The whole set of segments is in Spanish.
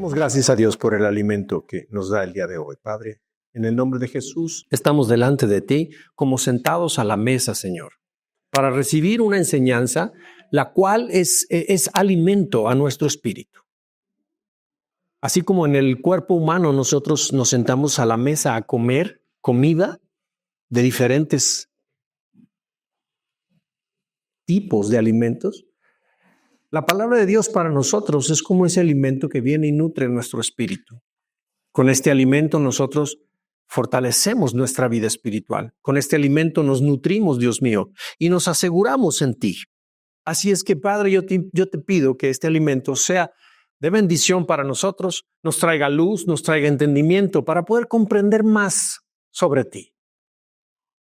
Damos gracias a Dios por el alimento que nos da el día de hoy, Padre. En el nombre de Jesús, estamos delante de ti como sentados a la mesa, Señor, para recibir una enseñanza, la cual es alimento a nuestro espíritu. Así como en el cuerpo humano nosotros nos sentamos a la mesa a comer comida de diferentes tipos de alimentos, la palabra de Dios para nosotros es como ese alimento que viene y nutre nuestro espíritu. Con este alimento nosotros fortalecemos nuestra vida espiritual. Con este alimento nos nutrimos, Dios mío, y nos aseguramos en ti. Así es que, Padre, yo te pido que este alimento sea de bendición para nosotros, nos traiga luz, nos traiga entendimiento para poder comprender más sobre ti.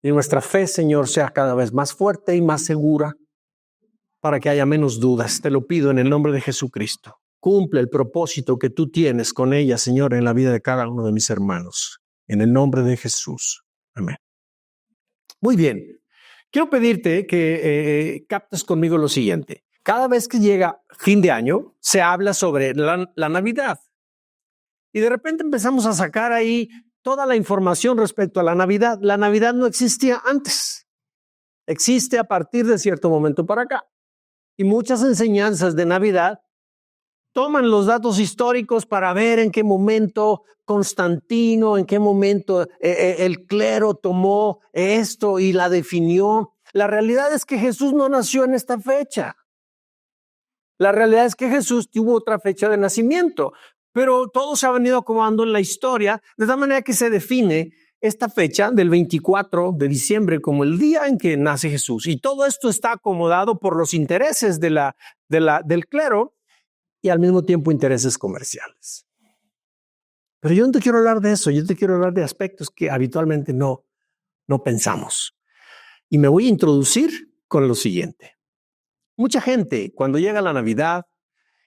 Y nuestra fe, Señor, sea cada vez más fuerte y más segura para que haya menos dudas. Te lo pido en el nombre de Jesucristo. Cumple el propósito que tú tienes con ella, Señor, en la vida de cada uno de mis hermanos. En el nombre de Jesús. Amén. Muy bien. Quiero pedirte que captes conmigo lo siguiente. Cada vez que llega fin de año, se habla sobre la Navidad. Y de repente empezamos a sacar ahí toda la información respecto a la Navidad. La Navidad no existía antes. Existe a partir de cierto momento para acá. Y muchas enseñanzas de Navidad toman los datos históricos para ver en qué momento Constantino, en qué momento el clero tomó esto y la definió. La realidad es que Jesús no nació en esta fecha. La realidad es que Jesús tuvo otra fecha de nacimiento, pero todo se ha venido acomodando en la historia de tal manera que se define esta fecha del 24 de diciembre como el día en que nace Jesús. Y todo esto está acomodado por los intereses del clero y al mismo tiempo intereses comerciales. Pero yo no te quiero hablar de eso, yo te quiero hablar de aspectos que habitualmente no pensamos. Y me voy a introducir con lo siguiente. Mucha gente, cuando llega la Navidad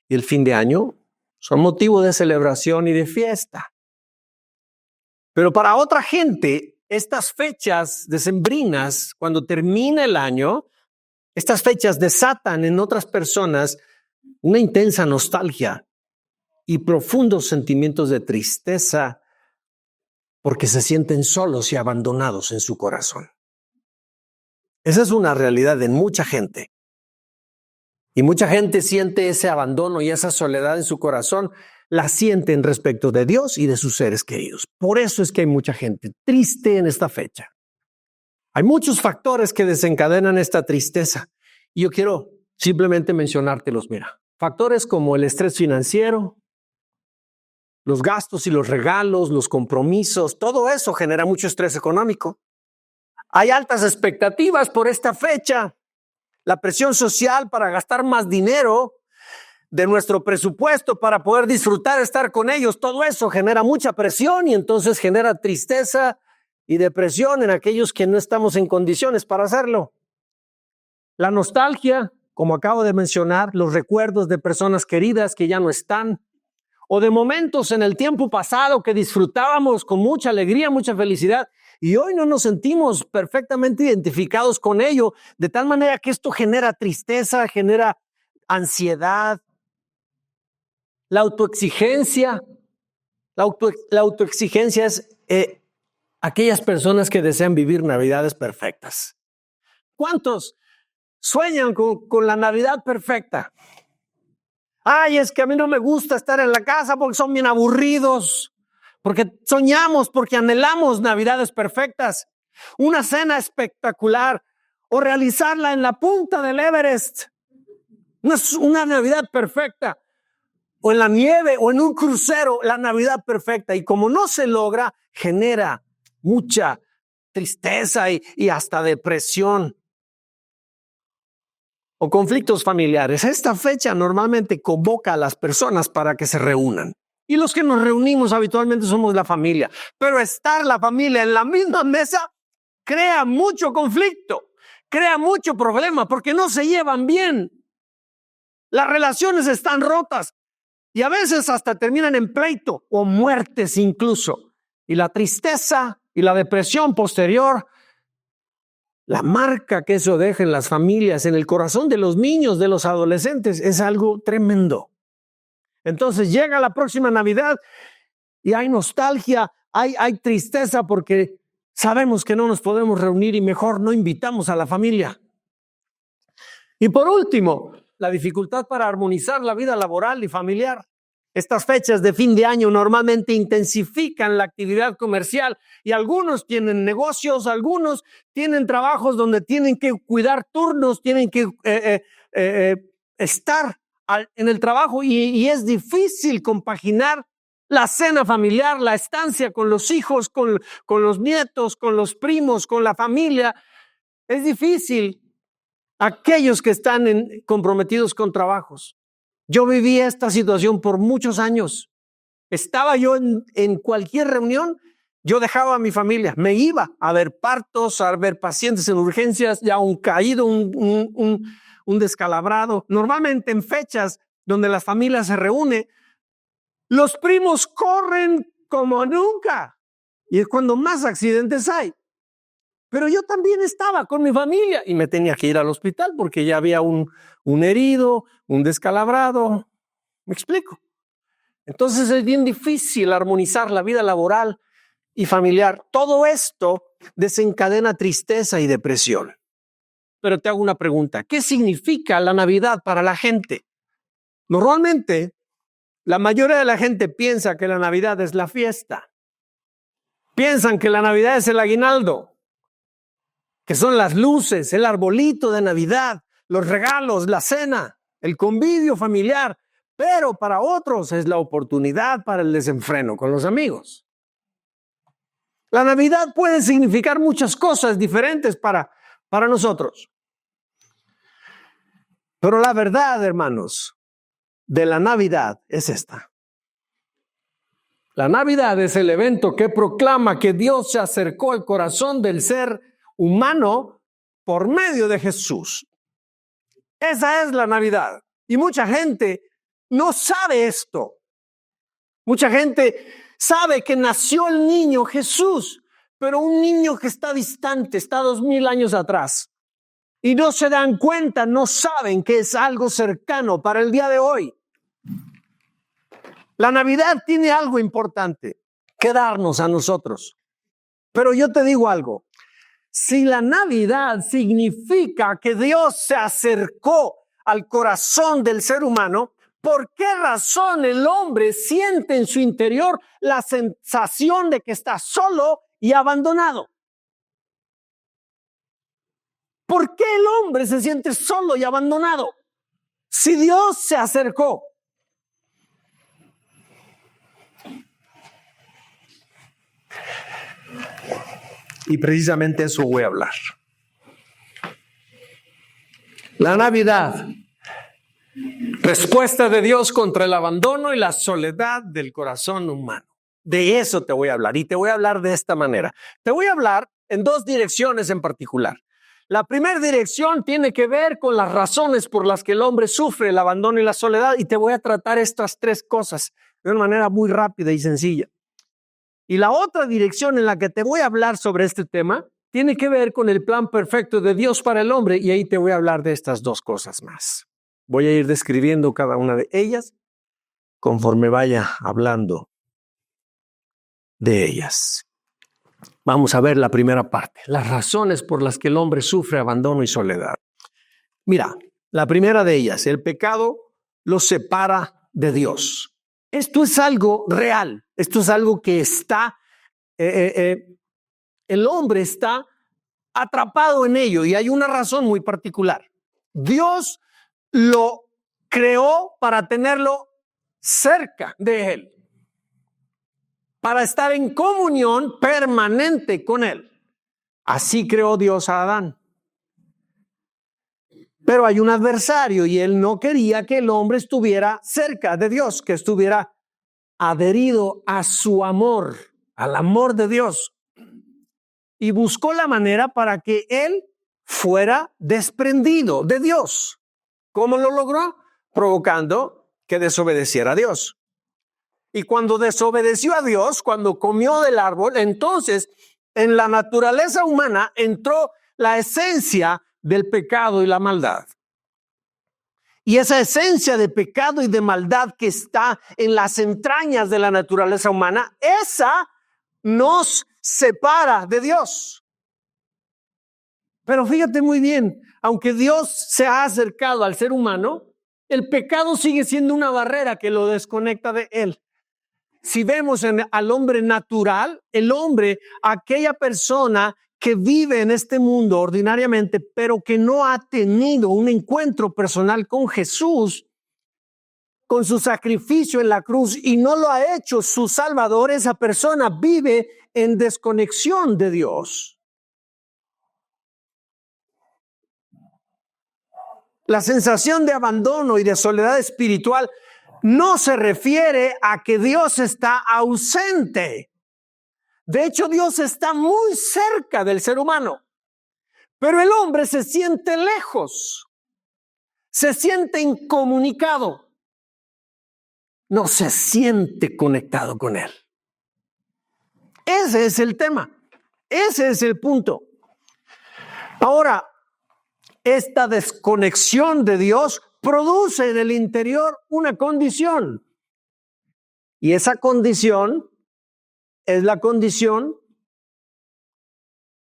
y el fin de año, son motivo de celebración y de fiesta. Pero para otra gente, estas fechas decembrinas, cuando termina el año, estas fechas desatan en otras personas una intensa nostalgia y profundos sentimientos de tristeza porque se sienten solos y abandonados en su corazón. Esa es una realidad en mucha gente. Y mucha gente siente ese abandono y esa soledad en su corazón, la sienten respecto de Dios y de sus seres queridos. Por eso es que hay mucha gente triste en esta fecha. Hay muchos factores que desencadenan esta tristeza. Y yo quiero simplemente mencionártelos, mira. Factores como el estrés financiero, los gastos y los regalos, los compromisos, todo eso genera mucho estrés económico. Hay altas expectativas por esta fecha. La presión social para gastar más dinero de nuestro presupuesto para poder disfrutar, estar con ellos, todo eso genera mucha presión y entonces genera tristeza y depresión en aquellos que no estamos en condiciones para hacerlo. La nostalgia, como acabo de mencionar, los recuerdos de personas queridas que ya no están, o de momentos en el tiempo pasado que disfrutábamos con mucha alegría, mucha felicidad, y hoy no nos sentimos perfectamente identificados con ello, de tal manera que esto genera tristeza, genera ansiedad. La autoexigencia es aquellas personas que desean vivir navidades perfectas. ¿Cuántos sueñan con la Navidad perfecta? Ay, es que a mí no me gusta estar en la casa porque son bien aburridos, porque soñamos, porque anhelamos navidades perfectas, una cena espectacular o realizarla en la punta del Everest, una Navidad perfecta, o en la nieve o en un crucero, la Navidad perfecta. Y como no se logra, genera mucha tristeza y hasta depresión. O conflictos familiares. Esta fecha normalmente convoca a las personas para que se reúnan. Y los que nos reunimos habitualmente somos la familia. Pero estar la familia en la misma mesa crea mucho conflicto, crea mucho problema porque no se llevan bien. Las relaciones están rotas y a veces hasta terminan en pleito o muertes incluso. Y la tristeza y la depresión posterior, la marca que eso deja en las familias, en el corazón de los niños, de los adolescentes, es algo tremendo. Entonces llega la próxima Navidad y hay nostalgia, hay tristeza porque sabemos que no nos podemos reunir y mejor no invitamos a la familia. Y por último, la dificultad para armonizar la vida laboral y familiar. Estas fechas de fin de año normalmente intensifican la actividad comercial y algunos tienen negocios, algunos tienen trabajos donde tienen que cuidar turnos, tienen que estar en el trabajo y es difícil compaginar la cena familiar, la estancia con los hijos, con los nietos, con los primos, con la familia. Es difícil. Aquellos que están comprometidos con trabajos. Yo viví esta situación por muchos años. Estaba yo en cualquier reunión, yo dejaba a mi familia, me iba a ver partos, a ver pacientes en urgencias, ya un caído, un descalabrado. Normalmente en fechas donde la familia se reúne, los primos corren como nunca y es cuando más accidentes hay. Pero yo también estaba con mi familia y me tenía que ir al hospital porque ya había un herido, un descalabrado. ¿Me explico? Entonces es bien difícil armonizar la vida laboral y familiar. Todo esto desencadena tristeza y depresión. Pero te hago una pregunta. ¿Qué significa la Navidad para la gente? Normalmente, la mayoría de la gente piensa que la Navidad es la fiesta. Piensan que la Navidad es el aguinaldo, que son las luces, el arbolito de Navidad, los regalos, la cena, el convivio familiar. Pero para otros es la oportunidad para el desenfreno con los amigos. La Navidad puede significar muchas cosas diferentes para nosotros. Pero la verdad, hermanos, de la Navidad es esta. La Navidad es el evento que proclama que Dios se acercó al corazón del ser humano por medio de Jesús. Esa es la Navidad. Y mucha gente no sabe esto. Mucha gente sabe que nació el niño Jesús, pero un niño que está distante, está 2000 años atrás. Y no se dan cuenta, no saben que es algo cercano para el día de hoy. La Navidad tiene algo importante que darnos a nosotros. Pero yo te digo algo. Si la Navidad significa que Dios se acercó al corazón del ser humano, ¿por qué razón el hombre siente en su interior la sensación de que está solo y abandonado? ¿Por qué el hombre se siente solo y abandonado? Si Dios se acercó. Y precisamente eso voy a hablar. La Navidad, respuesta de Dios contra el abandono y la soledad del corazón humano. De eso te voy a hablar y te voy a hablar de esta manera. Te voy a hablar en dos direcciones en particular. La primera dirección tiene que ver con las razones por las que el hombre sufre el abandono y la soledad y te voy a tratar estas tres cosas de una manera muy rápida y sencilla. Y la otra dirección en la que te voy a hablar sobre este tema tiene que ver con el plan perfecto de Dios para el hombre y ahí te voy a hablar de estas dos cosas más. Voy a ir describiendo cada una de ellas conforme vaya hablando de ellas. Vamos a ver la primera parte, las razones por las que el hombre sufre abandono y soledad. Mira, la primera de ellas, el pecado lo separa de Dios. Esto es algo real, esto es algo que está, el hombre está atrapado en ello y hay una razón muy particular. Dios lo creó para tenerlo cerca de él, para estar en comunión permanente con él. Así creó Dios a Adán. Pero hay un adversario y él no quería que el hombre estuviera cerca de Dios, que estuviera adherido a su amor, al amor de Dios. Y buscó la manera para que él fuera desprendido de Dios. ¿Cómo lo logró? Provocando que desobedeciera a Dios. Y cuando desobedeció a Dios, cuando comió del árbol, entonces en la naturaleza humana entró la esencia del pecado y la maldad. Y esa esencia de pecado y de maldad que está en las entrañas de la naturaleza humana, esa nos separa de Dios. Pero fíjate muy bien, aunque Dios se ha acercado al ser humano, el pecado sigue siendo una barrera que lo desconecta de Él. Si vemos al hombre natural, el hombre, aquella persona que vive en este mundo ordinariamente, pero que no ha tenido un encuentro personal con Jesús, con su sacrificio en la cruz, y no lo ha hecho su Salvador, esa persona vive en desconexión de Dios. La sensación de abandono y de soledad espiritual no se refiere a que Dios está ausente. De hecho, Dios está muy cerca del ser humano, pero el hombre se siente lejos, se siente incomunicado, no se siente conectado con Él. Ese es el tema, ese es el punto. Ahora, esta desconexión de Dios produce en el interior una condición, y esa condición es la condición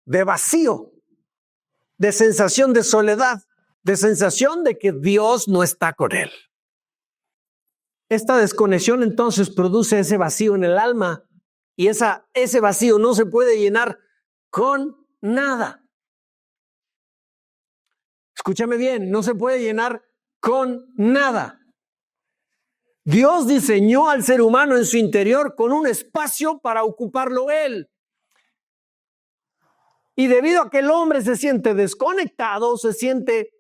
de vacío, de sensación de soledad, de sensación de que Dios no está con él. Esta desconexión entonces produce ese vacío en el alma, y ese vacío no se puede llenar con nada. Escúchame bien, no se puede llenar con nada. Dios diseñó al ser humano en su interior con un espacio para ocuparlo Él. Y debido a que el hombre se siente desconectado, se siente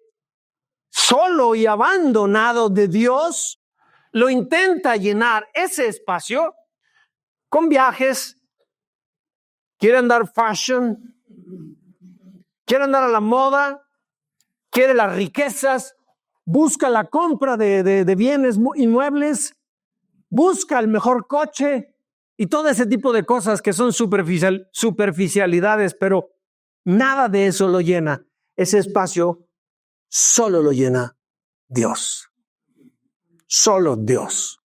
solo y abandonado de Dios, lo intenta llenar ese espacio con viajes, quiere andar fashion, quiere andar a la moda, quiere las riquezas, busca la compra de bienes inmuebles, busca el mejor coche y todo ese tipo de cosas que son superficialidades, pero nada de eso lo llena. Ese espacio solo lo llena Dios. Solo Dios.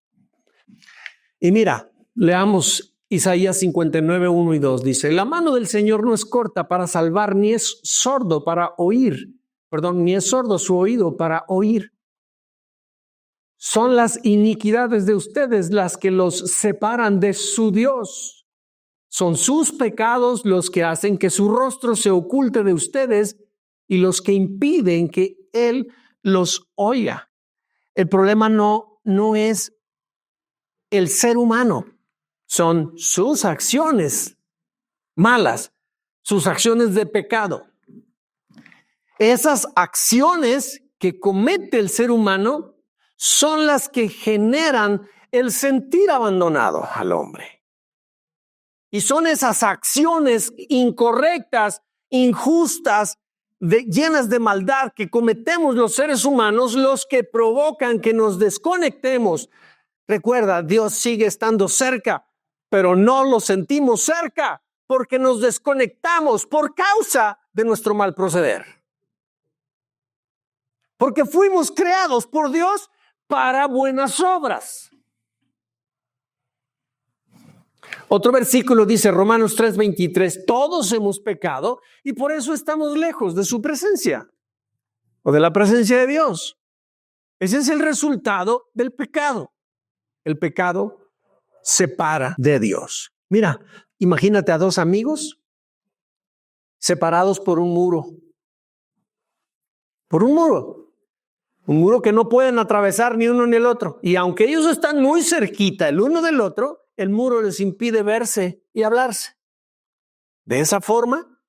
Y mira, leamos Isaías 59, 1 y 2. Dice, la mano del Señor no es corta para salvar, ni es sordo ni es sordo su oído para oír. Son las iniquidades de ustedes las que los separan de su Dios. Son sus pecados los que hacen que su rostro se oculte de ustedes y los que impiden que Él los oiga. El problema no es el ser humano, son sus acciones malas, sus acciones de pecado. Esas acciones que comete el ser humano son las que generan el sentir abandonado al hombre. Y son esas acciones incorrectas, injustas, llenas de maldad que cometemos los seres humanos, los que provocan que nos desconectemos. Recuerda, Dios sigue estando cerca, pero no lo sentimos cerca porque nos desconectamos por causa de nuestro mal proceder. Porque fuimos creados por Dios para buenas obras. Otro versículo dice, Romanos 3:23, todos hemos pecado y por eso estamos lejos de su presencia o de la presencia de Dios. Ese es el resultado del pecado. El pecado separa de Dios. Mira, imagínate a dos amigos separados por un muro. Por un muro. Un muro que no pueden atravesar ni uno ni el otro. Y aunque ellos están muy cerquita el uno del otro, el muro les impide verse y hablarse. De esa forma,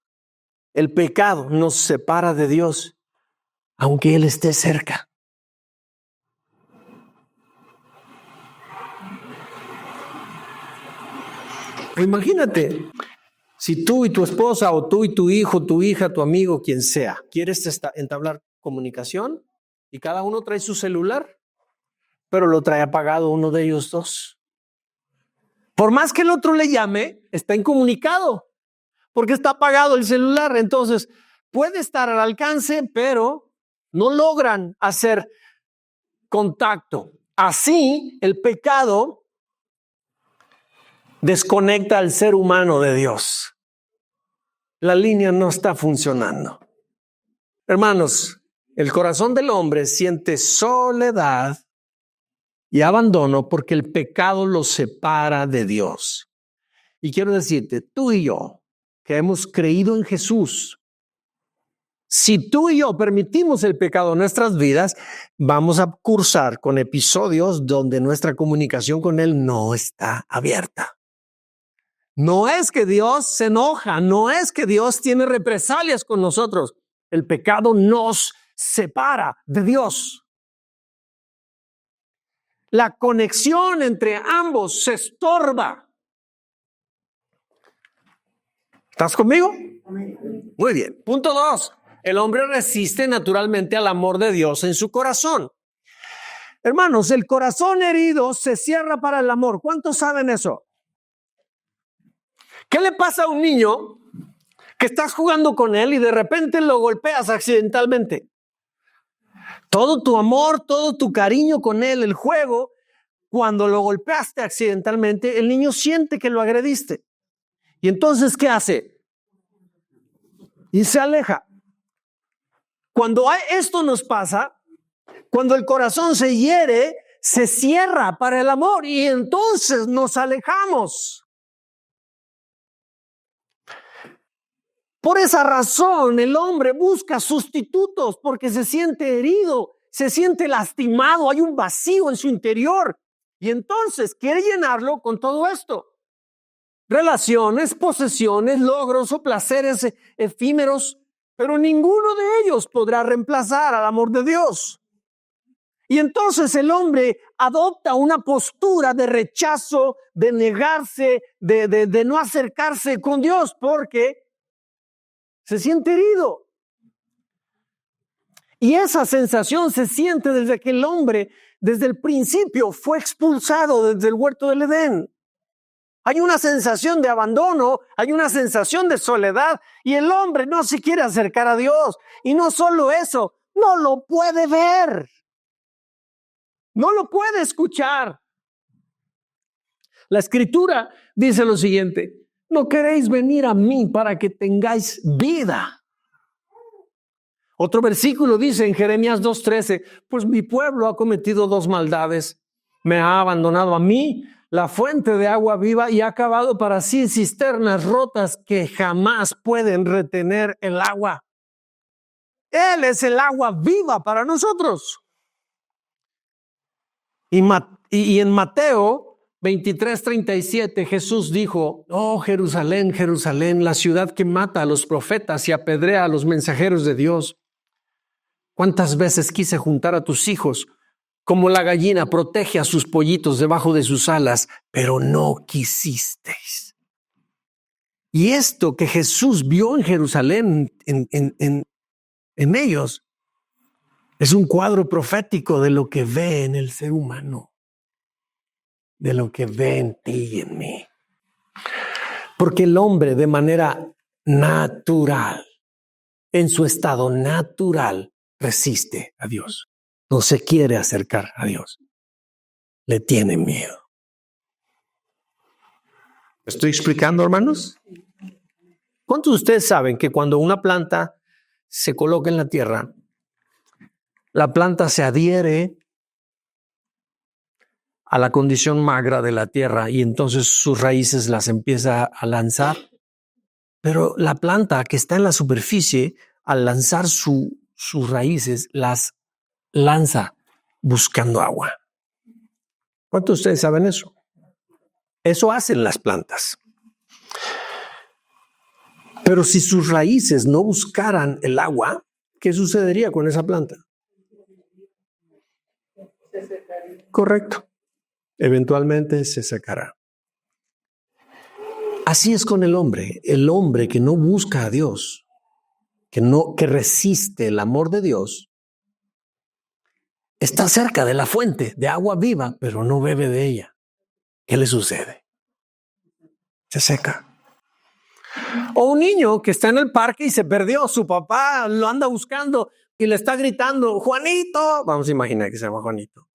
el pecado nos separa de Dios, aunque Él esté cerca. Imagínate, si tú y tu esposa, o tú y tu hijo, tu hija, tu amigo, quien sea, quieres entablar comunicación y cada uno trae su celular, pero lo trae apagado uno de ellos dos. Por más que el otro le llame, está incomunicado porque está apagado el celular. Entonces puede estar al alcance, pero no logran hacer contacto. Así, el pecado desconecta al ser humano de Dios. La línea no está funcionando. Hermanos, el corazón del hombre siente soledad y abandono porque el pecado lo separa de Dios. Y quiero decirte, tú y yo, que hemos creído en Jesús, si tú y yo permitimos el pecado en nuestras vidas, vamos a cursar con episodios donde nuestra comunicación con Él no está abierta. No es que Dios se enoja, no es que Dios tiene represalias con nosotros. El pecado nos separa de Dios. La conexión entre ambos se estorba. ¿Estás conmigo? Muy bien. Punto 2. El hombre resiste naturalmente al amor de Dios en su corazón. Hermanos, el corazón herido se cierra para el amor. ¿Cuántos saben eso? ¿Qué le pasa a un niño que estás jugando con él y de repente lo golpeas accidentalmente? Todo tu amor, todo tu cariño con él, el juego, cuando lo golpeaste accidentalmente, el niño siente que lo agrediste. Y entonces, ¿qué hace? Y se aleja. Cuando esto nos pasa, cuando el corazón se hiere, se cierra para el amor y entonces nos alejamos. Por esa razón, el hombre busca sustitutos porque se siente herido, se siente lastimado, hay un vacío en su interior y entonces quiere llenarlo con todo esto. Relaciones, posesiones, logros o placeres efímeros, pero ninguno de ellos podrá reemplazar al amor de Dios. Y entonces el hombre adopta una postura de rechazo, de negarse, de no acercarse con Dios porque se siente herido. Y esa sensación se siente desde que el hombre, desde el principio, fue expulsado desde el huerto del Edén. Hay una sensación de abandono, hay una sensación de soledad y el hombre no se quiere acercar a Dios. Y no solo eso, no lo puede ver. No lo puede escuchar. La Escritura dice lo siguiente: no queréis venir a mí para que tengáis vida. Otro versículo dice en Jeremías 2:13, pues mi pueblo ha cometido 2 maldades. Me ha abandonado a mí, la fuente de agua viva, y ha cavado para sí cisternas rotas que jamás pueden retener el agua. Él es el agua viva para nosotros. Y en Mateo 23:37 Jesús dijo: oh Jerusalén, Jerusalén, la ciudad que mata a los profetas y apedrea a los mensajeros de Dios. ¿Cuántas veces quise juntar a tus hijos como la gallina protege a sus pollitos debajo de sus alas, pero no quisisteis? Y esto que Jesús vio en Jerusalén, en ellos, es un cuadro profético de lo que ve en el ser humano, de lo que ve en ti y en mí. Porque el hombre, de manera natural, en su estado natural, resiste a Dios. No se quiere acercar a Dios. Le tiene miedo. ¿Me estoy explicando, hermanos? ¿Cuántos de ustedes saben que cuando una planta se coloca en la tierra, la planta se adhiere a la condición magra de la tierra y entonces sus raíces las empieza a lanzar? Pero la planta que está en la superficie, al lanzar sus raíces, las lanza buscando agua. ¿Cuántos de ustedes saben eso? Eso hacen las plantas. Pero si sus raíces no buscaran el agua, ¿qué sucedería con esa planta? Correcto. Eventualmente se secará. Así es con el hombre que no busca a Dios, que resiste el amor de Dios, está cerca de la fuente de agua viva, pero no bebe de ella. ¿Qué le sucede? Se seca. O un niño que está en el parque y se perdió, su papá lo anda buscando y le está gritando: Juanito. Vamos a imaginar que se llama Juanito.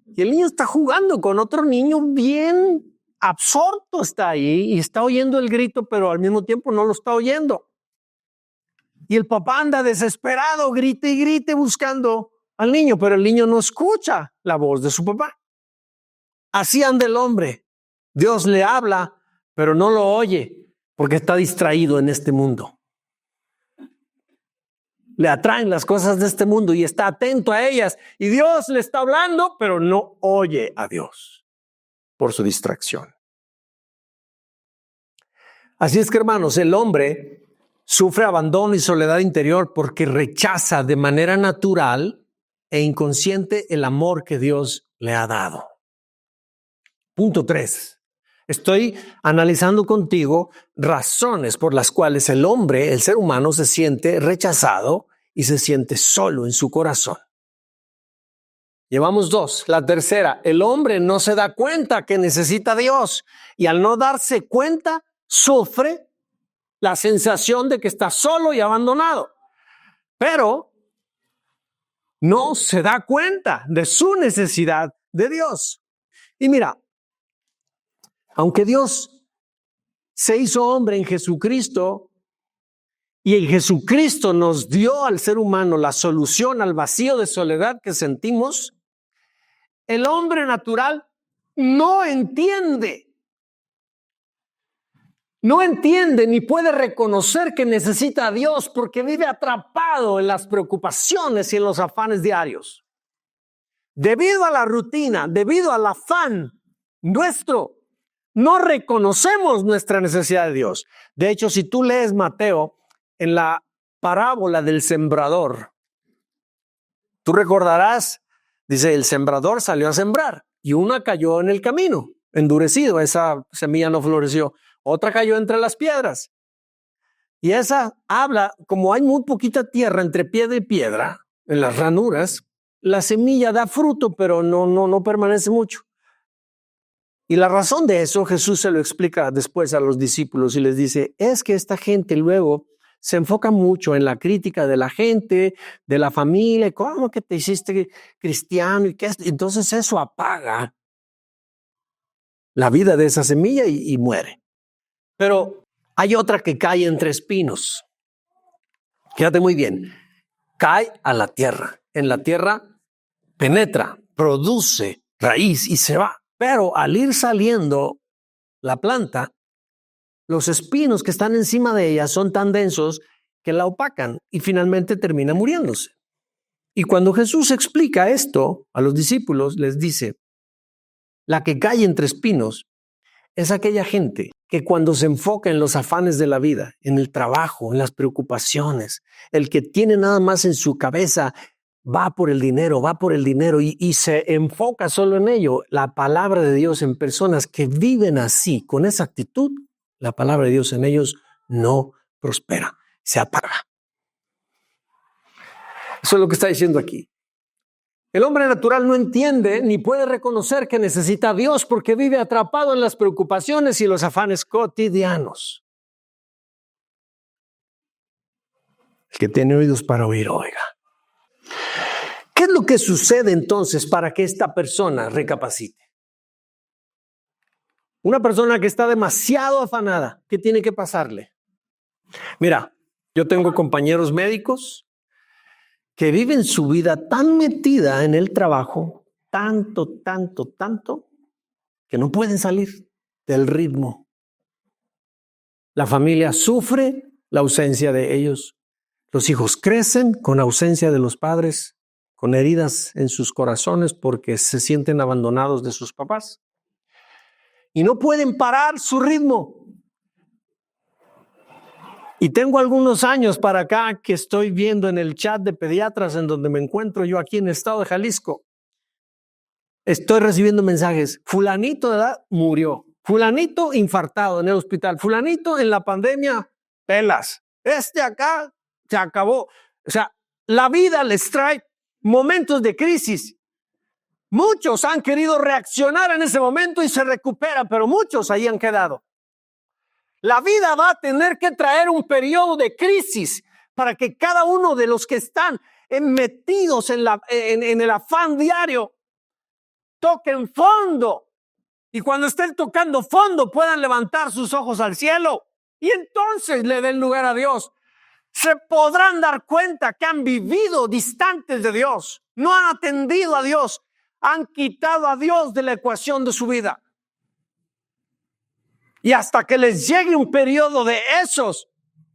Y el niño está jugando con otro niño bien absorto, está ahí y está oyendo el grito, pero al mismo tiempo no lo está oyendo. Y el papá anda desesperado, grite y grite buscando al niño, pero el niño no escucha la voz de su papá. Así anda el hombre. Dios le habla, pero no lo oye porque está distraído en este mundo. Le atraen las cosas de este mundo y está atento a ellas. Y Dios le está hablando, pero no oye a Dios por su distracción. Así es que, hermanos, el hombre sufre abandono y soledad interior porque rechaza de manera natural e inconsciente el amor que Dios le ha dado. Punto 3. Estoy analizando contigo razones por las cuales el hombre, el ser humano, se siente rechazado y se siente solo en su corazón. Llevamos 2. La tercera, el hombre no se da cuenta que necesita a Dios y al no darse cuenta, sufre la sensación de que está solo y abandonado. Pero no se da cuenta de su necesidad de Dios. Y mira, aunque Dios se hizo hombre en Jesucristo y en Jesucristo nos dio al ser humano la solución al vacío de soledad que sentimos, el hombre natural no entiende ni puede reconocer que necesita a Dios porque vive atrapado en las preocupaciones y en los afanes diarios. Debido a la rutina, debido al afán nuestro, no reconocemos nuestra necesidad de Dios. De hecho, si tú lees Mateo en la parábola del sembrador, tú recordarás, dice, el sembrador salió a sembrar y una cayó en el camino, endurecido, esa semilla no floreció. Otra cayó entre las piedras. Y esa habla, como hay muy poquita tierra entre piedra y piedra, en las ranuras, la semilla da fruto, pero no permanece mucho. Y la razón de eso, Jesús se lo explica después a los discípulos y les dice, es que esta gente luego se enfoca mucho en la crítica de la gente, de la familia, ¿cómo que te hiciste cristiano? Y qué? Entonces eso apaga la vida de esa semilla y muere. Pero hay otra que cae entre espinos. Fíjate muy bien. Cae a la tierra. En la tierra penetra, produce raíz y se va. Pero al ir saliendo la planta, los espinos que están encima de ella son tan densos que la opacan y finalmente termina muriéndose. Y cuando Jesús explica esto a los discípulos, les dice, la que cae entre espinos es aquella gente que cuando se enfoca en los afanes de la vida, en el trabajo, en las preocupaciones, el que tiene nada más en su cabeza, va por el dinero y se enfoca solo en ello. La palabra de Dios en personas que viven así, con esa actitud, la palabra de Dios en ellos no prospera, se apaga. Eso es lo que está diciendo aquí. El hombre natural no entiende ni puede reconocer que necesita a Dios porque vive atrapado en las preocupaciones y los afanes cotidianos. El que tiene oídos para oír, oiga. ¿Qué es lo que sucede entonces para que esta persona recapacite? Una persona que está demasiado afanada, ¿qué tiene que pasarle? Mira, yo tengo compañeros médicos que viven su vida tan metida en el trabajo, tanto, que no pueden salir del ritmo. La familia sufre la ausencia de ellos. Los hijos crecen con ausencia de los padres, con heridas en sus corazones porque se sienten abandonados de sus papás. Y no pueden parar su ritmo. Y tengo algunos años para acá que estoy viendo en el chat de pediatras en donde me encuentro yo aquí en el estado de Jalisco. Estoy recibiendo mensajes. Fulanito de edad murió. Fulanito infartado en el hospital. Fulanito en la pandemia, pelas. Acá se acabó. O sea, la vida les trae momentos de crisis. Muchos han querido reaccionar en ese momento y se recuperan, pero muchos ahí han quedado. La vida va a tener que traer un periodo de crisis para que cada uno de los que están metidos en el afán diario, toquen fondo. Y cuando estén tocando fondo, puedan levantar sus ojos al cielo. Y entonces le den lugar a Dios. Se podrán dar cuenta que han vivido distantes de Dios. No han atendido a Dios. Han quitado a Dios de la ecuación de su vida. Y hasta que les llegue un periodo de esos,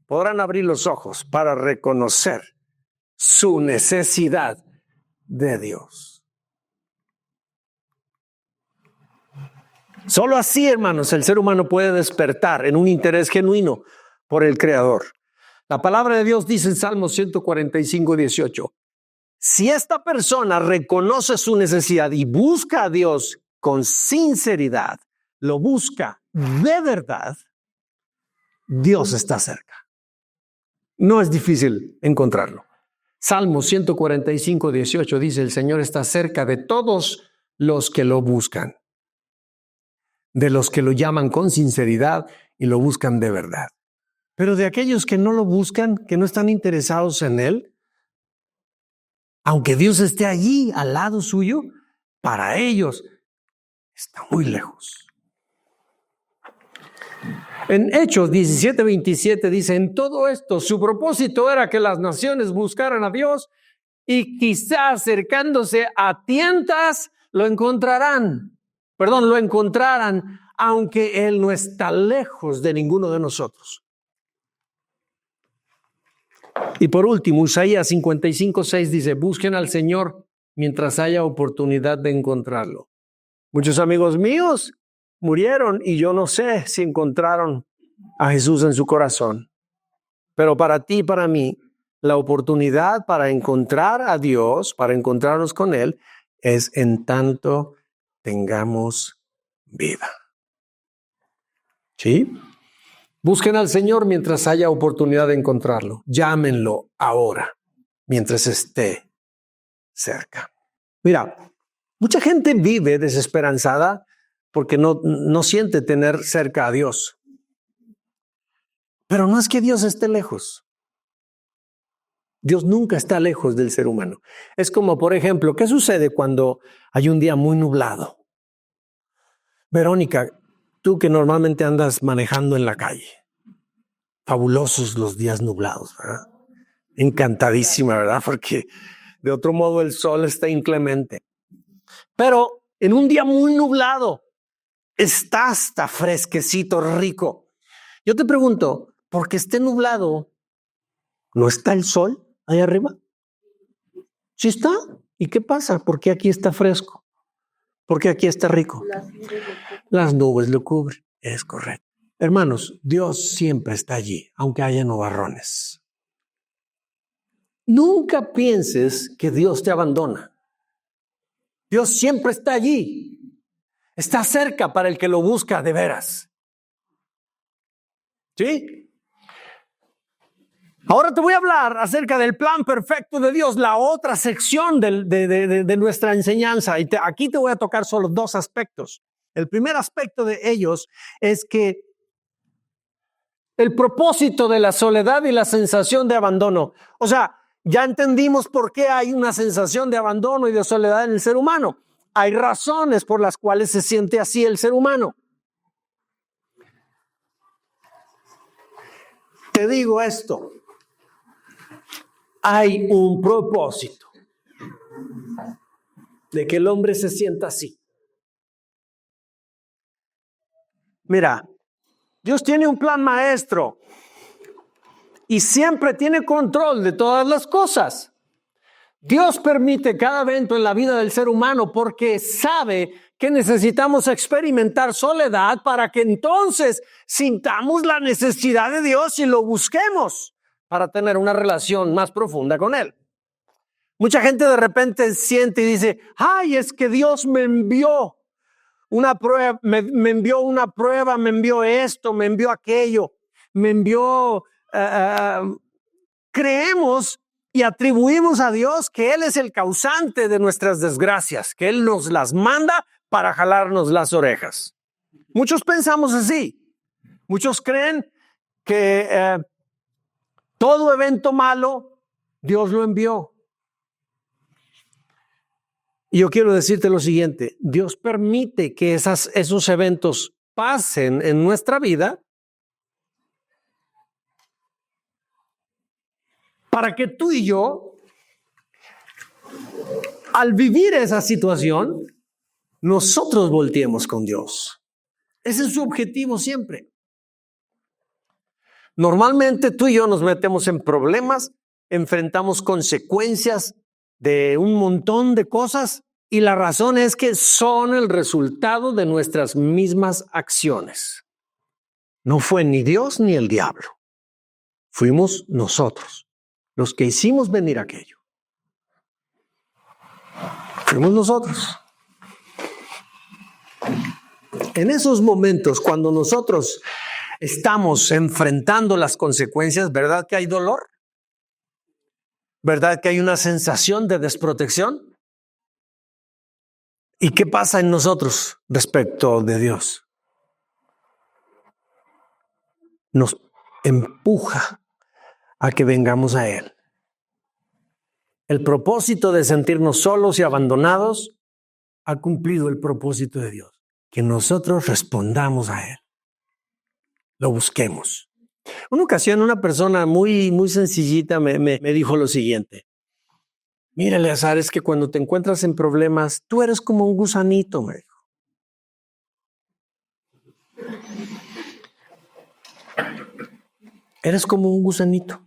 podrán abrir los ojos para reconocer su necesidad de Dios. Solo así, hermanos, el ser humano puede despertar en un interés genuino por el Creador. La palabra de Dios dice en Salmos 145, 18, si esta persona reconoce su necesidad y busca a Dios con sinceridad, lo busca de verdad, Dios está cerca. No es difícil encontrarlo. Salmos 145, 18 dice, el Señor está cerca de todos los que lo buscan, de los que lo llaman con sinceridad y lo buscan de verdad. Pero de aquellos que no lo buscan, que no están interesados en Él, aunque Dios esté allí al lado suyo, para ellos está muy lejos. En Hechos 17:27 dice, en todo esto su propósito era que las naciones buscaran a Dios y quizá acercándose a tientas lo encontraran, aunque Él no está lejos de ninguno de nosotros. Y por último, Isaías 55:6 dice, busquen al Señor mientras haya oportunidad de encontrarlo. Muchos amigos míos murieron y yo no sé si encontraron a Jesús en su corazón. Pero para ti y para mí, la oportunidad para encontrar a Dios, para encontrarnos con Él, es en tanto tengamos vida. ¿Sí? Busquen al Señor mientras haya oportunidad de encontrarlo. Llámenlo ahora, mientras esté cerca. Mira, mucha gente vive desesperanzada porque no siente tener cerca a Dios. Pero no es que Dios esté lejos. Dios nunca está lejos del ser humano. Es como, por ejemplo, ¿qué sucede cuando hay un día muy nublado? Verónica, tú que normalmente andas manejando en la calle. Fabulosos los días nublados, ¿verdad? Encantadísima, ¿verdad? Porque de otro modo el sol está inclemente. Pero en un día muy nublado, está hasta fresquecito, rico. Yo te pregunto, ¿por qué esté nublado, no está el sol ahí arriba? Sí está. ¿Y qué pasa? ¿Por qué aquí está fresco? ¿Por qué aquí está rico? Las nubes lo cubren. Es correcto. Hermanos, Dios siempre está allí, aunque haya nubarrones. Nunca pienses que Dios te abandona. Dios siempre está allí. Está cerca para el que lo busca de veras. ¿Sí? Ahora te voy a hablar acerca del plan perfecto de Dios, la otra sección de nuestra enseñanza. Y aquí te voy a tocar solo dos aspectos. El primer aspecto de ellos es que el propósito de la soledad y la sensación de abandono. O sea, ya entendimos por qué hay una sensación de abandono y de soledad en el ser humano. Hay razones por las cuales se siente así el ser humano. Te digo esto. Hay un propósito de que el hombre se sienta así. Mira, Dios tiene un plan maestro y siempre tiene control de todas las cosas. Dios permite cada evento en la vida del ser humano porque sabe que necesitamos experimentar soledad para que entonces sintamos la necesidad de Dios y lo busquemos para tener una relación más profunda con Él. Mucha gente de repente siente y dice, ay, es que Dios me envió una prueba, me envió una prueba, me envió esto, me envió aquello, me envió... creemos y atribuimos a Dios que Él es el causante de nuestras desgracias, que Él nos las manda para jalarnos las orejas. Muchos pensamos así. Muchos creen que todo evento malo Dios lo envió. Y yo quiero decirte lo siguiente, Dios permite que esos eventos pasen en nuestra vida para que tú y yo, al vivir esa situación, nosotros volteemos con Dios. Ese es su objetivo siempre. Normalmente tú y yo nos metemos en problemas, enfrentamos consecuencias de un montón de cosas y la razón es que son el resultado de nuestras mismas acciones. No fue ni Dios ni el diablo. Fuimos nosotros los que hicimos venir aquello. Fuimos nosotros. En esos momentos, cuando nosotros estamos enfrentando las consecuencias, ¿verdad que hay dolor? ¿Verdad que hay una sensación de desprotección? ¿Y qué pasa en nosotros respecto de Dios? Nos empuja a que vengamos a Él. El propósito de sentirnos solos y abandonados ha cumplido el propósito de Dios, que nosotros respondamos a Él, lo busquemos. Una ocasión una persona muy sencillita me dijo lo siguiente: mira, Eleazar, es que cuando te encuentras en problemas, tú eres como un gusanito, me dijo. Eres como un gusanito.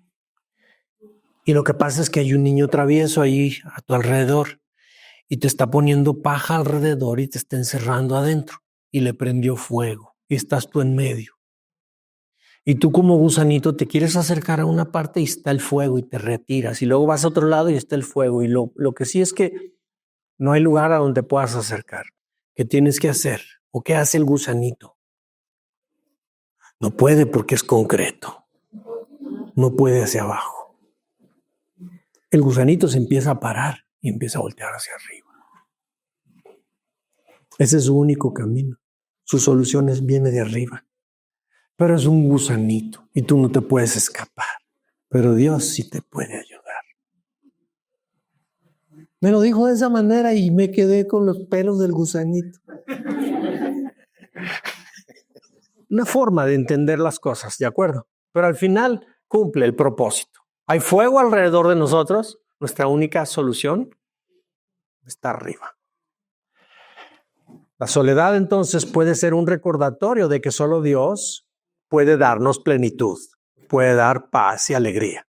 Y lo que pasa es que hay un niño travieso ahí a tu alrededor y te está poniendo paja alrededor y te está encerrando adentro y le prendió fuego y estás tú en medio. Y tú como gusanito te quieres acercar a una parte y está el fuego y te retiras y luego vas a otro lado y está el fuego y lo que sí es que no hay lugar a donde puedas acercar. ¿Qué tienes que hacer? ¿O qué hace el gusanito? No puede porque es concreto. No puede hacia abajo. El gusanito se empieza a parar y empieza a voltear hacia arriba. Ese es su único camino. Su solución viene de arriba. Pero es un gusanito y tú no te puedes escapar. Pero Dios sí te puede ayudar. Me lo dijo de esa manera y me quedé con los pelos del gusanito. Una forma de entender las cosas, ¿de acuerdo? Pero al final cumple el propósito. Hay fuego alrededor de nosotros. Nuestra única solución está arriba. La soledad entonces puede ser un recordatorio de que solo Dios puede darnos plenitud, puede dar paz y alegría.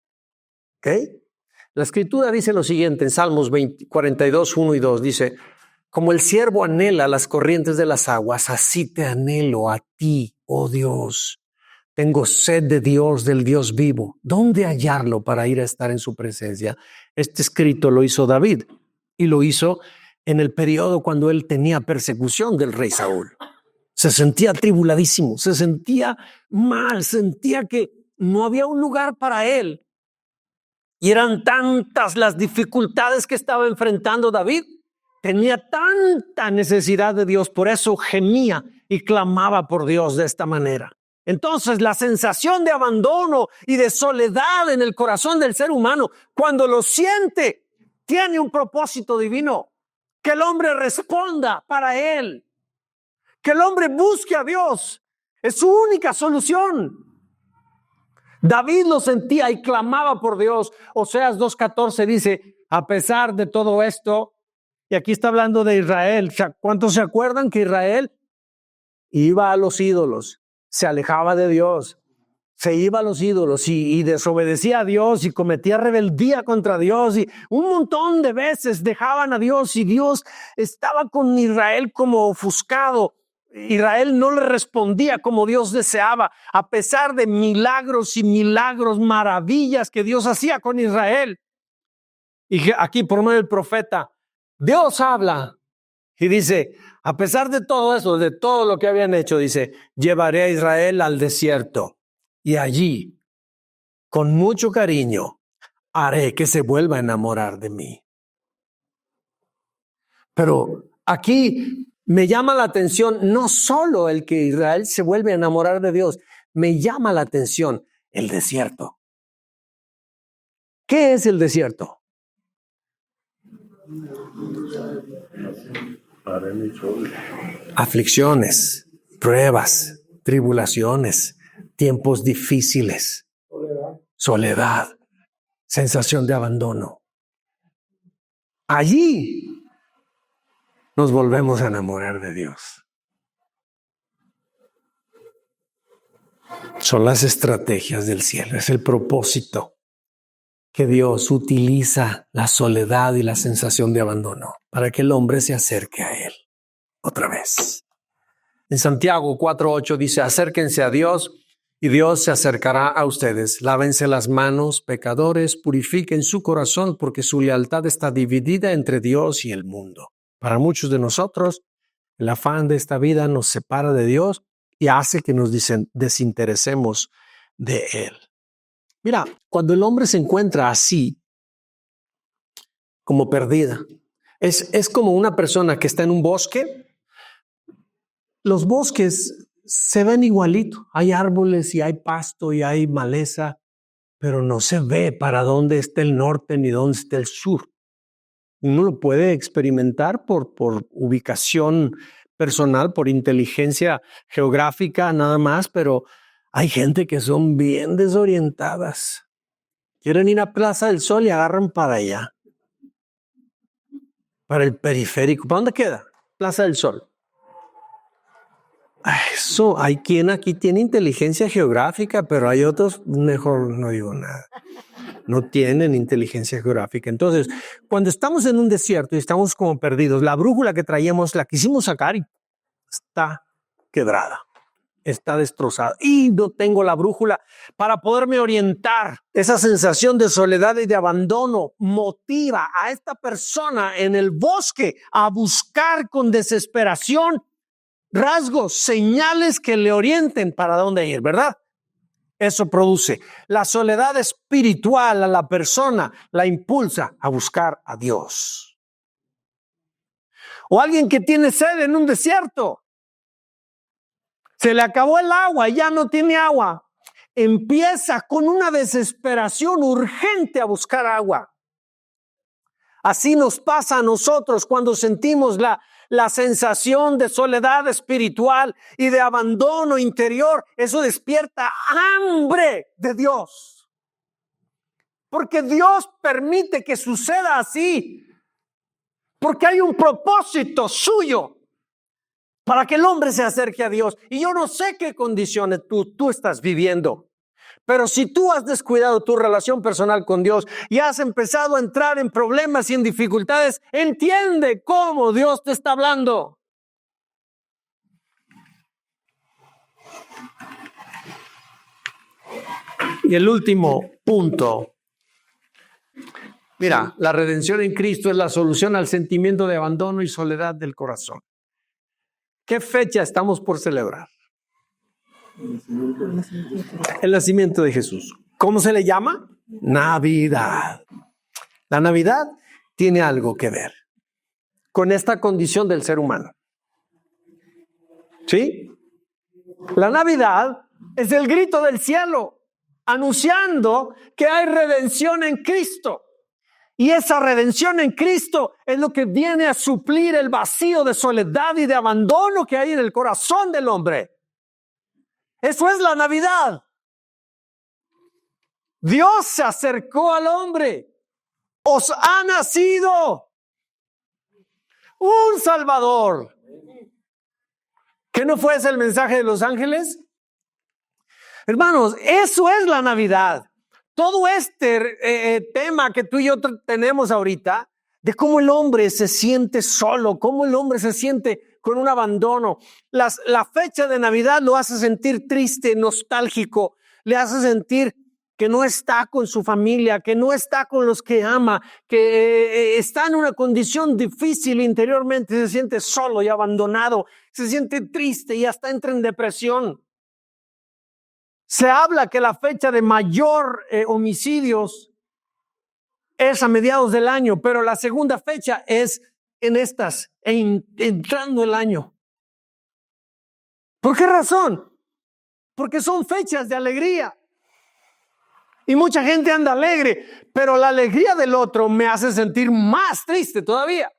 ¿Ok? La Escritura dice lo siguiente en Salmos 42, 1 y 2. Dice: como el ciervo anhela las corrientes de las aguas, así te anhelo a ti, oh Dios. Tengo sed de Dios, del Dios vivo. ¿Dónde hallarlo para ir a estar en su presencia? Este escrito lo hizo David y lo hizo en el periodo cuando él tenía persecución del rey Saúl. Se sentía atribuladísimo, se sentía mal, sentía que no había un lugar para él. Y eran tantas las dificultades que estaba enfrentando David. Tenía tanta necesidad de Dios, por eso gemía y clamaba por Dios de esta manera. Entonces la sensación de abandono y de soledad en el corazón del ser humano, cuando lo siente, tiene un propósito divino. Que el hombre responda para él. Que el hombre busque a Dios. Es su única solución. David lo sentía y clamaba por Dios. Oseas 2:14 dice: a pesar de todo esto, y aquí está hablando de Israel. ¿Cuántos se acuerdan que Israel iba a los ídolos? Se alejaba de Dios, se iba a los ídolos y desobedecía a Dios y cometía rebeldía contra Dios y un montón de veces dejaban a Dios y Dios estaba con Israel como ofuscado. Israel no le respondía como Dios deseaba, a pesar de milagros y milagros, maravillas que Dios hacía con Israel. Y aquí por medio del profeta, Dios habla y dice: a pesar de todo eso, de todo lo que habían hecho, dice: llevaré a Israel al desierto y allí, con mucho cariño, haré que se vuelva a enamorar de mí. Pero aquí me llama la atención no solo el que Israel se vuelve a enamorar de Dios, me llama la atención el desierto. ¿Qué es el desierto? Aflicciones, pruebas, tribulaciones, tiempos difíciles, soledad, sensación de abandono. Allí nos volvemos a enamorar de Dios. Son las estrategias del cielo, es el propósito que Dios utiliza la soledad y la sensación de abandono para que el hombre se acerque a Él otra vez. En Santiago 4:8 dice: acérquense a Dios y Dios se acercará a ustedes. Lávense las manos, pecadores, purifiquen su corazón, porque su lealtad está dividida entre Dios y el mundo. Para muchos de nosotros, el afán de esta vida nos separa de Dios y hace que nos desinteresemos de Él. Mira, cuando el hombre se encuentra así, como perdida, es como una persona que está en un bosque. Los bosques se ven igualito. Hay árboles y hay pasto y hay maleza, pero no se ve para dónde está el norte ni dónde está el sur. Uno lo puede experimentar por ubicación personal, por inteligencia geográfica nada más, pero hay gente que son bien desorientadas. Quieren ir a Plaza del Sol y agarran para allá, para el periférico. ¿Para dónde queda? Plaza del Sol. Eso, hay quien aquí tiene inteligencia geográfica, pero hay otros, mejor no digo nada, no tienen inteligencia geográfica. Entonces, cuando estamos en un desierto y estamos como perdidos, la brújula que traíamos la quisimos sacar y está quebrada, está destrozada. Y no tengo la brújula para poderme orientar. Esa sensación de soledad y de abandono motiva a esta persona en el bosque a buscar con desesperación rasgos, señales que le orienten para dónde ir, ¿verdad? Eso produce la soledad espiritual a la persona, la impulsa a buscar a Dios. O alguien que tiene sed en un desierto, se le acabó el agua y ya no tiene agua, empieza con una desesperación urgente a buscar agua. Así nos pasa a nosotros cuando sentimos la sensación de soledad espiritual y de abandono interior. Eso despierta hambre de Dios. Porque Dios permite que suceda así. Porque hay un propósito suyo para que el hombre se acerque a Dios. Y yo no sé qué condiciones tú estás viviendo. Pero si tú has descuidado tu relación personal con Dios y has empezado a entrar en problemas y en dificultades, entiende cómo Dios te está hablando. Y el último punto. Mira, la redención en Cristo es la solución al sentimiento de abandono y soledad del corazón. ¿Qué fecha estamos por celebrar? El nacimiento de Jesús. ¿Cómo se le llama? Navidad. La Navidad tiene algo que ver con esta condición del ser humano. ¿Sí? La Navidad es el grito del cielo anunciando que hay redención en Cristo. Y esa redención en Cristo es lo que viene a suplir el vacío de soledad y de abandono que hay en el corazón del hombre. Eso es la Navidad. Dios se acercó al hombre. Os ha nacido un Salvador. ¿Qué no fue ese el mensaje de los ángeles? Hermanos, eso es la Navidad. Todo este tema que tú y yo tenemos ahorita, de cómo el hombre se siente solo, cómo el hombre se siente con un abandono. La fecha de Navidad lo hace sentir triste, nostálgico, le hace sentir que no está con su familia, que no está con los que ama, que está en una condición difícil interiormente, se siente solo y abandonado, se siente triste y hasta entra en depresión. Se habla que la fecha de mayor homicidios es a mediados del año, pero la segunda fecha es en estas, entrando el año. ¿Por qué razón? Porque son fechas de alegría. Y mucha gente anda alegre, pero la alegría del otro me hace sentir más triste todavía.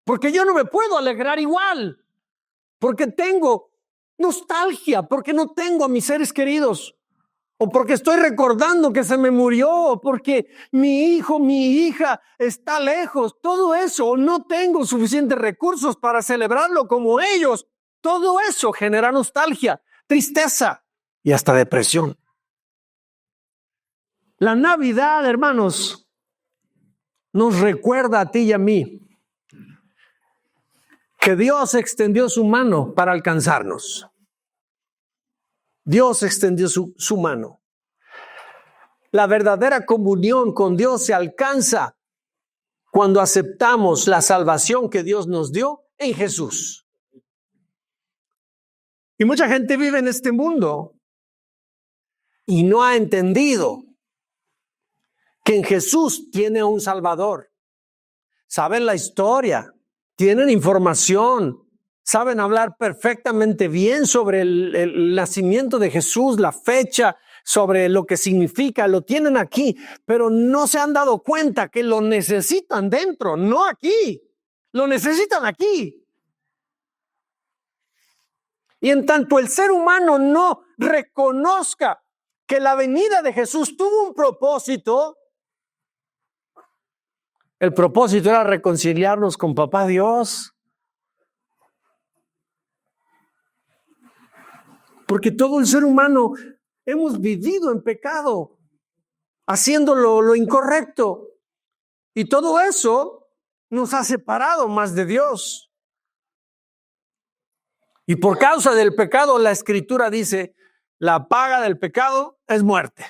porque yo no me puedo alegrar igual, porque tengo nostalgia, porque no tengo a mis seres queridos, o porque estoy recordando que se me murió, o porque mi hijo, mi hija está lejos, todo eso, o no tengo suficientes recursos para celebrarlo como ellos. Todo eso genera nostalgia, tristeza y hasta depresión. La Navidad, hermanos, nos recuerda a ti y a mí que Dios extendió su mano para alcanzarnos. Dios extendió su mano. La verdadera comunión con Dios se alcanza cuando aceptamos la salvación que Dios nos dio en Jesús. Y mucha gente vive en este mundo y no ha entendido que en Jesús tiene un Salvador. Saben la historia, tienen información, saben hablar perfectamente bien sobre el nacimiento de Jesús, la fecha, sobre lo que significa, lo tienen aquí, pero no se han dado cuenta que lo necesitan dentro, no aquí, lo necesitan aquí. Y en tanto el ser humano no reconozca que la venida de Jesús tuvo un propósito, el propósito era reconciliarnos con Papá Dios. Porque todo el ser humano hemos vivido en pecado, haciendo lo incorrecto. Y todo eso nos ha separado más de Dios. Y por causa del pecado, la Escritura dice, la paga del pecado es muerte.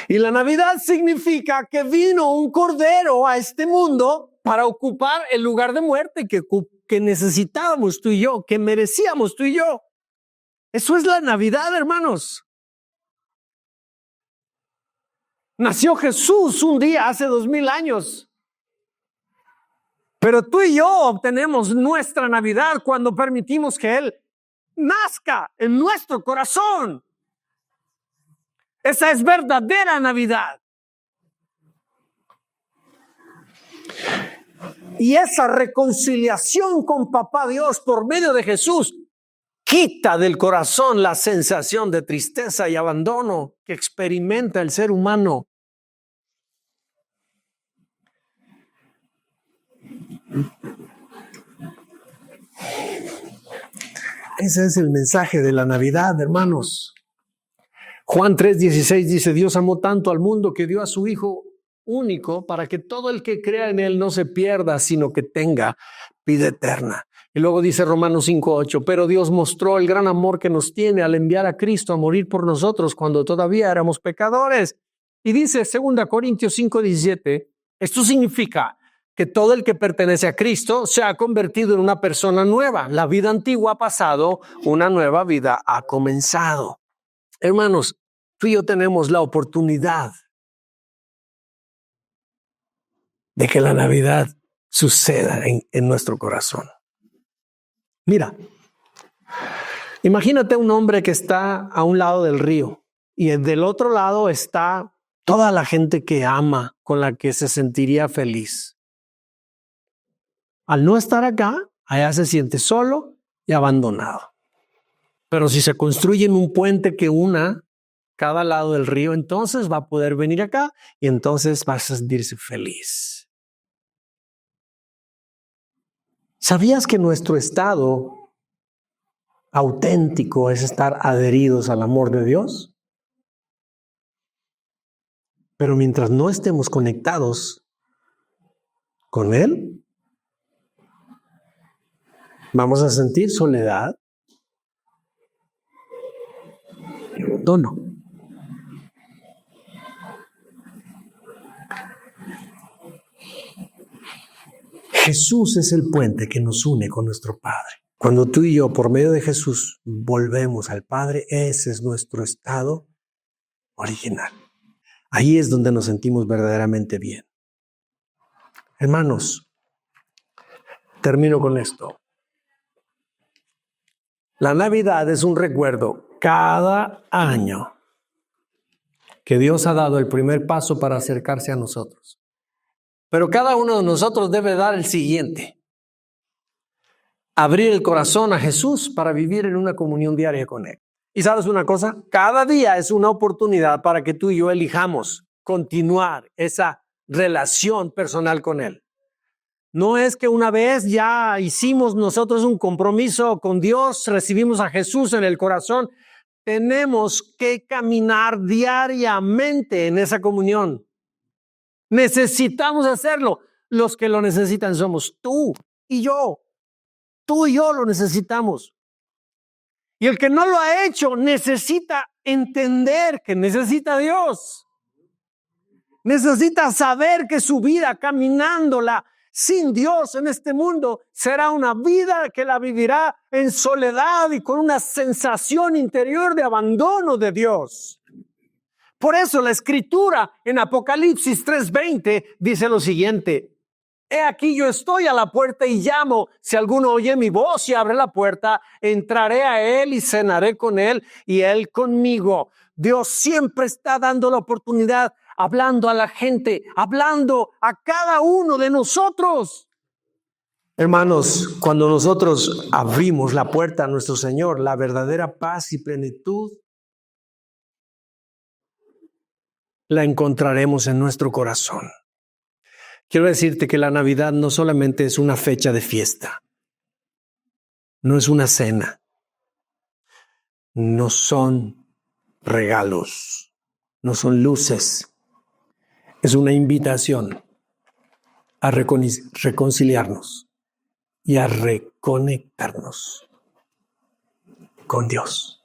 Y la Navidad significa que vino un cordero a este mundo para ocupar el lugar de muerte que necesitábamos tú y yo, que merecíamos tú y yo. Eso es la Navidad, hermanos. Nació Jesús un día hace 2000 años. Pero tú y yo obtenemos nuestra Navidad cuando permitimos que Él nazca en nuestro corazón. Esa es verdadera Navidad. Y esa reconciliación con Papá Dios por medio de Jesús quita del corazón la sensación de tristeza y abandono que experimenta el ser humano. Ese es el mensaje de la Navidad, hermanos. Juan 3:16 dice, Dios amó tanto al mundo que dio a su Hijo único para que todo el que crea en Él no se pierda, sino que tenga vida eterna. Y luego dice Romanos 5:8, pero Dios mostró el gran amor que nos tiene al enviar a Cristo a morir por nosotros cuando todavía éramos pecadores. Y dice 2 Corintios 5:17, esto significa que todo el que pertenece a Cristo se ha convertido en una persona nueva. La vida antigua ha pasado, una nueva vida ha comenzado. Hermanos, tú y yo tenemos la oportunidad de que la Navidad suceda en nuestro corazón. Mira, imagínate un hombre que está a un lado del río y del otro lado está toda la gente que ama, con la que se sentiría feliz. Al no estar acá, allá se siente solo y abandonado. Pero si se construye un puente que una cada lado del río, entonces va a poder venir acá y entonces va a sentirse feliz. ¿Sabías que nuestro estado auténtico es estar adheridos al amor de Dios? Pero mientras no estemos conectados con Él, vamos a sentir soledad y abandono. Jesús es el puente que nos une con nuestro Padre. Cuando tú y yo, por medio de Jesús, volvemos al Padre, ese es nuestro estado original. Ahí es donde nos sentimos verdaderamente bien. Hermanos, termino con esto. La Navidad es un recuerdo cada año que Dios ha dado el primer paso para acercarse a nosotros. Pero cada uno de nosotros debe dar el siguiente: abrir el corazón a Jesús para vivir en una comunión diaria con Él. Y ¿sabes una cosa? Cada día es una oportunidad para que tú y yo elijamos continuar esa relación personal con Él. No es que una vez ya hicimos nosotros un compromiso con Dios, recibimos a Jesús en el corazón. Tenemos que caminar diariamente en esa comunión. Necesitamos hacerlo. Los que lo necesitan somos tú y yo. Tú y yo lo necesitamos. Y el que no lo ha hecho necesita entender que necesita a Dios. Necesita saber que su vida caminándola sin Dios en este mundo será una vida que la vivirá en soledad y con una sensación interior de abandono de Dios. Por eso la Escritura en Apocalipsis 3:20 dice lo siguiente: he aquí yo estoy a la puerta y llamo. Si alguno oye mi voz y abre la puerta, entraré a él y cenaré con él y él conmigo. Dios siempre está dando la oportunidad, hablando a la gente, hablando a cada uno de nosotros. Hermanos, cuando nosotros abrimos la puerta a nuestro Señor, la verdadera paz y plenitud la encontraremos en nuestro corazón. Quiero decirte que la Navidad no solamente es una fecha de fiesta, no es una cena, no son regalos, no son luces, es una invitación a reconciliarnos y a reconectarnos con Dios.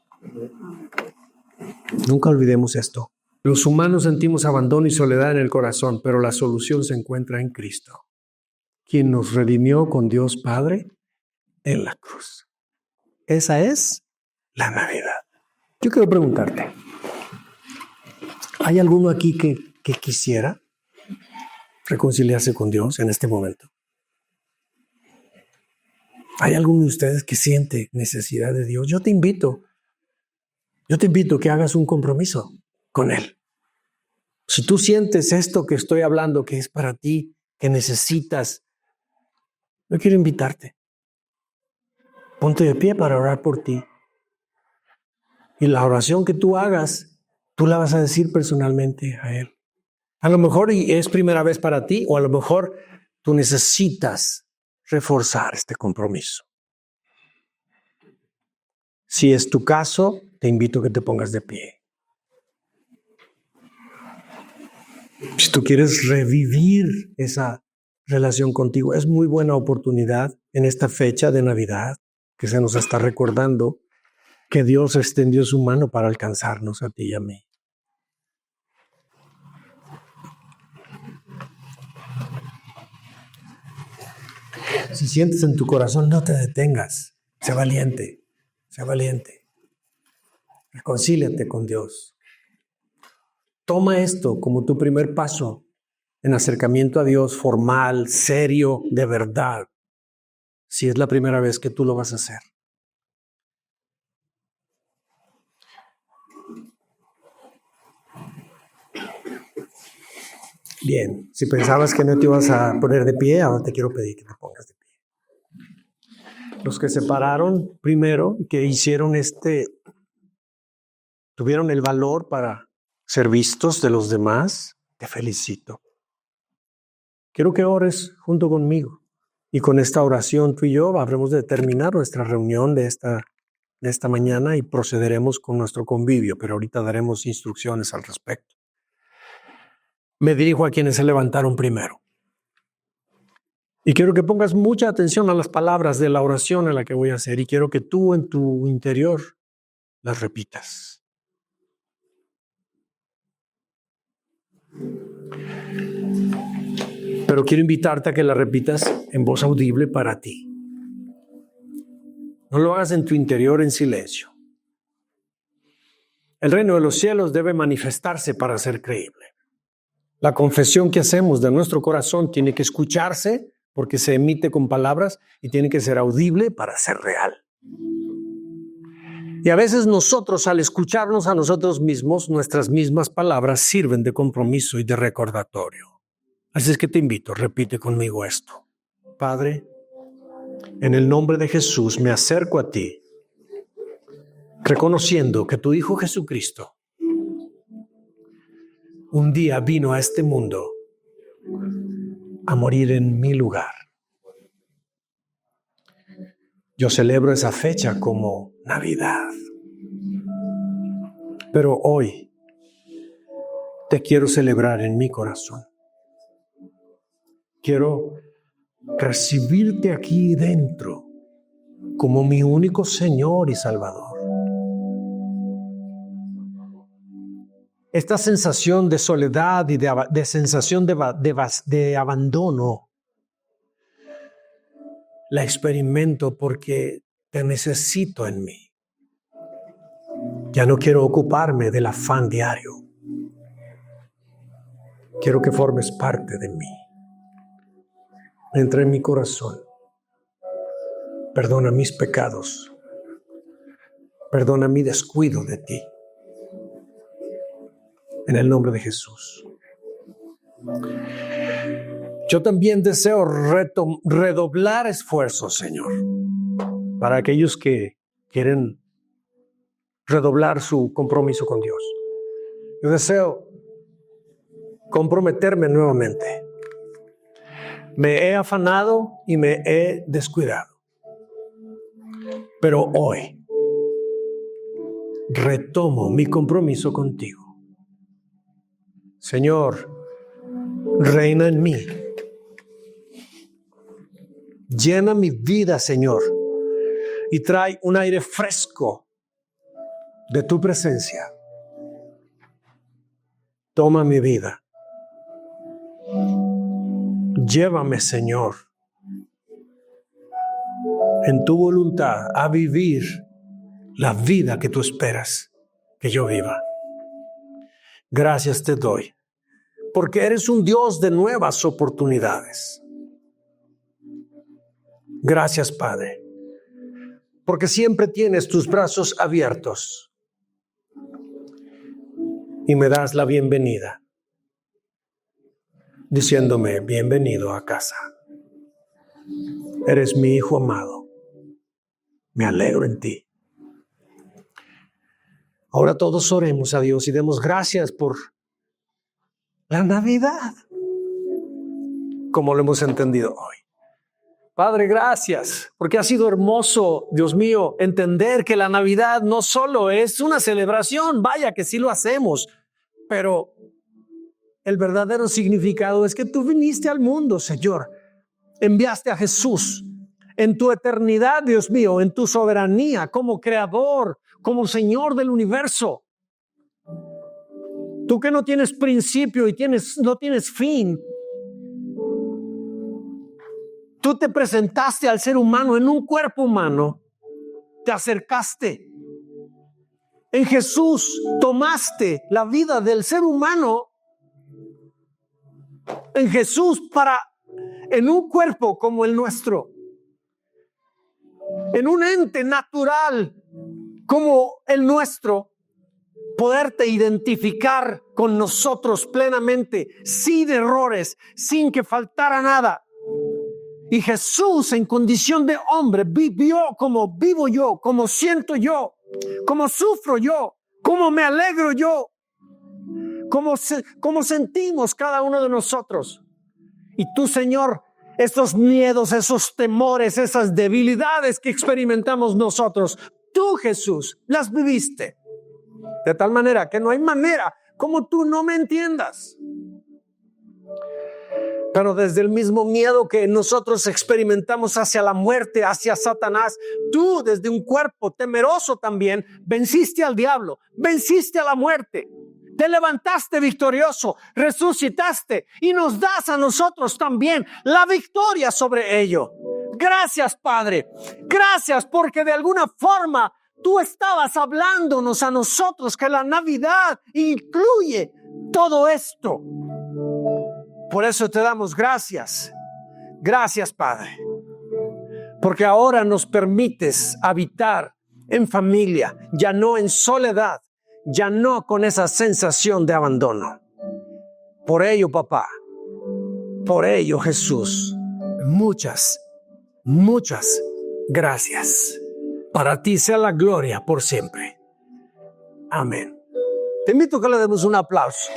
Nunca olvidemos esto. Los humanos sentimos abandono y soledad en el corazón, pero la solución se encuentra en Cristo, quien nos redimió con Dios Padre en la cruz. Esa es la Navidad. Yo quiero preguntarte, ¿hay alguno aquí que quisiera reconciliarse con Dios en este momento? ¿Hay alguno de ustedes que siente necesidad de Dios? Yo te invito a que hagas un compromiso con Él. Si tú sientes esto que estoy hablando, que es para ti, que necesitas, yo quiero invitarte. Ponte de pie para orar por ti. Y la oración que tú hagas, tú la vas a decir personalmente a Él. A lo mejor es primera vez para ti, o a lo mejor tú necesitas reforzar este compromiso. Si es tu caso, te invito a que te pongas de pie. Si tú quieres revivir esa relación contigo, es muy buena oportunidad en esta fecha de Navidad que se nos está recordando que Dios extendió su mano para alcanzarnos a ti y a mí. Si sientes en tu corazón, no te detengas. Sé valiente, sé valiente. Reconcíliate con Dios. Toma esto como tu primer paso en acercamiento a Dios formal, serio, de verdad, si es la primera vez que tú lo vas a hacer. Bien, si pensabas que no te ibas a poner de pie, ahora te quiero pedir que te pongas de pie. Los que se pararon primero, que hicieron tuvieron el valor para ser vistos de los demás, te felicito. Quiero que ores junto conmigo. Y con esta oración tú y yo habremos de terminar nuestra reunión de esta mañana y procederemos con nuestro convivio, pero ahorita daremos instrucciones al respecto. Me dirijo a quienes se levantaron primero. Y quiero que pongas mucha atención a las palabras de la oración en la que voy a hacer y quiero que tú en tu interior las repitas. Pero quiero invitarte a que la repitas en voz audible para ti. No lo hagas en tu interior en silencio. El reino de los cielos debe manifestarse para ser creíble. La confesión que hacemos de nuestro corazón tiene que escucharse porque se emite con palabras y tiene que ser audible para ser real. Y a veces nosotros, al escucharnos a nosotros mismos, nuestras mismas palabras sirven de compromiso y de recordatorio. Así es que te invito, repite conmigo esto. Padre, en el nombre de Jesús me acerco a ti, reconociendo que tu Hijo Jesucristo un día vino a este mundo a morir en mi lugar. Yo celebro esa fecha como Navidad. Pero hoy te quiero celebrar en mi corazón. Quiero recibirte aquí dentro como mi único Señor y Salvador. Esta sensación de soledad y de sensación de abandono la experimento porque te necesito en mí. Ya no quiero ocuparme del afán diario. Quiero que formes parte de mí. Entra en mi corazón. Perdona mis pecados. Perdona mi descuido de ti. En el nombre de Jesús. Yo también deseo redoblar esfuerzos, Señor, para aquellos que quieren redoblar su compromiso con Dios. Yo deseo comprometerme nuevamente. Me he afanado y me he descuidado. Pero hoy retomo mi compromiso contigo. Señor, reina en mí. Llena mi vida, Señor, y trae un aire fresco de tu presencia. Toma mi vida. Llévame, Señor, en tu voluntad a vivir la vida que tú esperas que yo viva. Gracias te doy, porque eres un Dios de nuevas oportunidades. Gracias, Padre, porque siempre tienes tus brazos abiertos y me das la bienvenida, diciéndome, bienvenido a casa. Eres mi hijo amado. Me alegro en ti. Ahora todos oremos a Dios y demos gracias por la Navidad, como lo hemos entendido hoy. Padre, gracias, porque ha sido hermoso, Dios mío, entender que la Navidad no solo es una celebración, vaya que sí lo hacemos, pero el verdadero significado es que tú viniste al mundo, Señor. Enviaste a Jesús en tu eternidad, Dios mío, en tu soberanía, como creador, como Señor del universo. Tú que no tienes principio y no tienes fin. Tú te presentaste al ser humano en un cuerpo humano. Te acercaste. En Jesús tomaste la vida del ser humano. En Jesús en un cuerpo como el nuestro. En un ente natural como el nuestro. Poderte identificar con nosotros plenamente, sin errores, sin que faltara nada. Y Jesús, en condición de hombre, vivió como vivo yo, como siento yo, como sufro yo, como me alegro yo, como sentimos cada uno de nosotros. Y tú, Señor, esos miedos, esos temores, esas debilidades que experimentamos nosotros, tú, Jesús, las viviste. De tal manera que no hay manera como tú no me entiendas. Pero desde el mismo miedo que nosotros experimentamos hacia la muerte, hacia Satanás, tú desde un cuerpo temeroso también venciste al diablo, venciste a la muerte, te levantaste victorioso, resucitaste y nos das a nosotros también la victoria sobre ello. Gracias, Padre. Gracias porque de alguna forma tú estabas hablándonos a nosotros que la Navidad incluye todo esto. Por eso te damos gracias. Gracias, Padre. Porque ahora nos permites habitar en familia, ya no en soledad, ya no con esa sensación de abandono. Por ello, papá, por ello, Jesús, muchas gracias. Para ti sea la gloria por siempre. Amén. Te invito a que le demos un aplauso.